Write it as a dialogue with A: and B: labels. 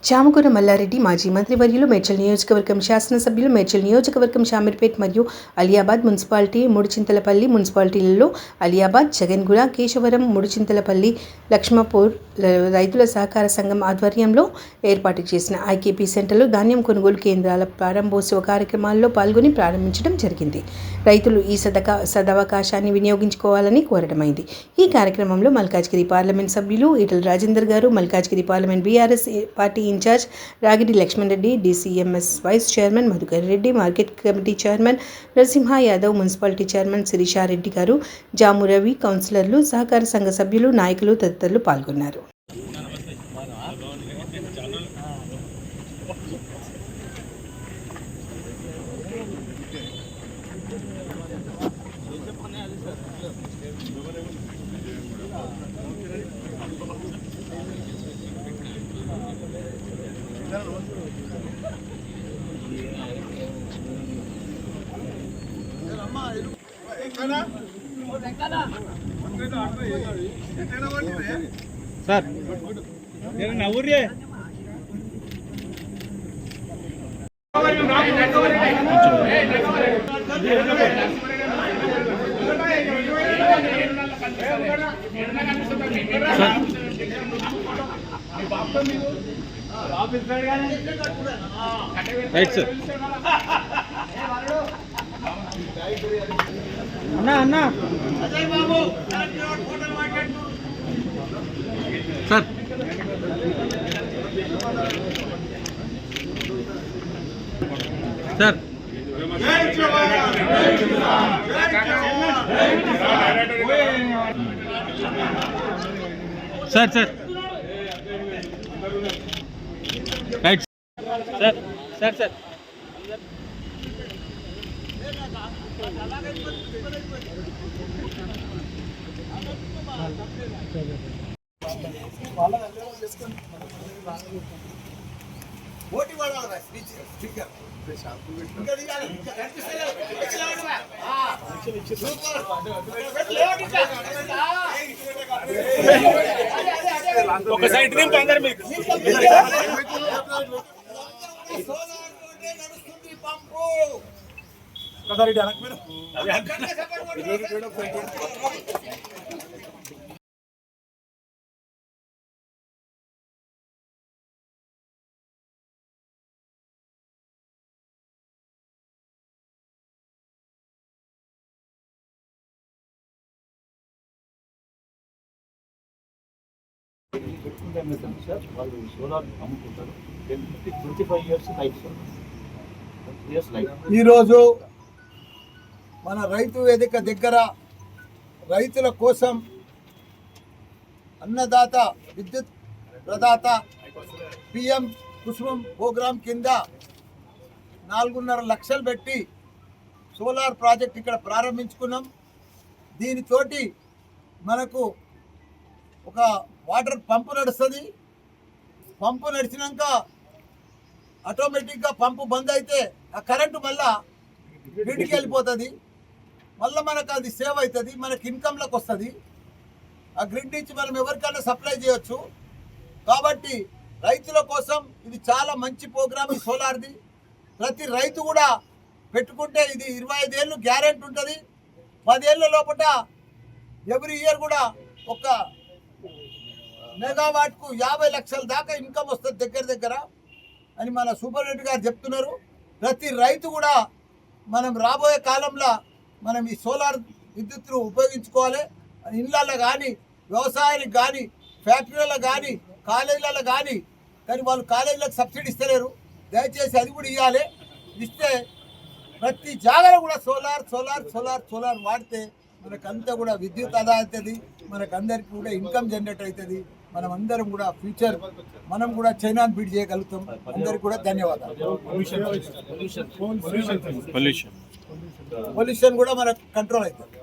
A: చామకూర మల్లారెడ్డి మాజీ మంత్రివర్యులు మేడ్చల్ నియోజకవర్గం శాసనసభ్యులు మేడ్చల్ నియోజకవర్గం షామీర్పేట్ మరియు అలియాబాద్ మున్సిపాలిటీ ముడిచింతలపల్లి మున్సిపాలిటీలలో అలియాబాద్ జగన్గూడ కేశవరం ముడిచింతలపల్లి లక్ష్మపూర్ రైతుల సహకార సంఘం ఆధ్వర్యంలో ఏర్పాటు చేసిన ఐకేపీ సెంటర్లో ధాన్యం కొనుగోలు కేంద్రాల ప్రారంభోత్సవ కార్యక్రమాల్లో పాల్గొని ప్రారంభించడం జరిగింది. రైతులు ఈ సదవకాశాన్ని వినియోగించుకోవాలని కోరడమైంది. ఈ కార్యక్రమంలో మల్కాజ్గిరి పార్లమెంట్ సభ్యులు ఈటల రాజేందర్ గారు, Malkajgiri parliament BRS party incharge Ragidi Lakshman Reddy, DCMS vice chairman Madhukar Reddy, market committee chairman Narasimha Yadav, municipality chairman Sirisha Reddy గారు, జాము రవి, కౌన్సిలర్లు, సహకార సంఘ సభ్యులు, నాయకులు తదితరులు పాల్గొన్నారు.
B: సార్ నవ్వురే రైట్ సార్ అన్నా అన్నా sir sir sir sir right sir sir sir
C: ఓటి వాడాలి
B: ఒక సైడ్ నింపు అందరు మీకు
C: పంపు
D: వాళ్ళు సోలార్ అమ్ముకుంటారు. 25 years లైఫ్ లైఫ్.
C: ఈరోజు మన రైతు వేదిక దగ్గర రైతుల కోసం అన్నదాత విద్యుత్ ప్రదాత పిఎం కుసుమం ప్రోగ్రాం కింద 4.5 లక్షలు పెట్టి సోలార్ ప్రాజెక్ట్ ఇక్కడ ప్రారంభించుకున్నాం. దీనితోటి మనకు ఒక వాటర్ పంపు నడుస్తుంది. పంపు నడిచినాక ఆటోమేటిక్గా పంపు బంద్ అయితే ఆ కరెంటు మళ్ళా గ్రిడ్కి వెళ్ళిపోతుంది. మళ్ళీ మనకు అది సేవ్ అవుతుంది, మనకి ఇన్కమ్లకు వస్తుంది. ఆ గ్రిడ్ నుంచి మనం ఎవరికైనా సప్లై చేయొచ్చు. కాబట్టి రైతుల కోసం ఇది చాలా మంచి ప్రోగ్రామ్ ఈ సోలార్ది. ప్రతి రైతు కూడా పెట్టుకుంటే ఇది 25 ఏళ్ళు గ్యారెంటీ ఉంటుంది. 10 ఏళ్ళ లోపల ఎవ్రీ ఇయర్ కూడా ఒక మెగావాట్కు 50 లక్షల దాకా ఇన్కమ్ వస్తుంది దగ్గర అని మన సూపరింటెండెంట్ గారు చెప్తున్నారు. ప్రతి రైతు కూడా మనం రాబోయే కాలంలో మనం ఈ సోలార్ విద్యుత్తును ఉపయోగించుకోవాలి. ఇళ్ళల్లో కానీ, వ్యవసాయానికి కానీ, ఫ్యాక్టరీలలో కానీ, కాలేజీలలో కానీ వాళ్ళు కాలేజీలకు సబ్సిడీ ఇస్తలేరు. దయచేసి అది కూడా ఇవ్వాలి. ఇస్తే ప్రతి జాగాలో కూడా సోలార్ సోలార్ సోలార్ సోలార్ వాడితే మనకంతా కూడా విద్యుత్ ఆదా అవుతుంది. మనకందరికీ కూడా ఇన్కమ్ జనరేట్ అవుతుంది. మనం అందరం కూడా ఫ్యూచర్ మనం కూడా చైనాను బీట్ చేయగలుగుతాం. అందరికీ కూడా ధన్యవాదాలు. పొల్యూషన్ కూడా మనకు కంట్రోల్ అవుతుంది.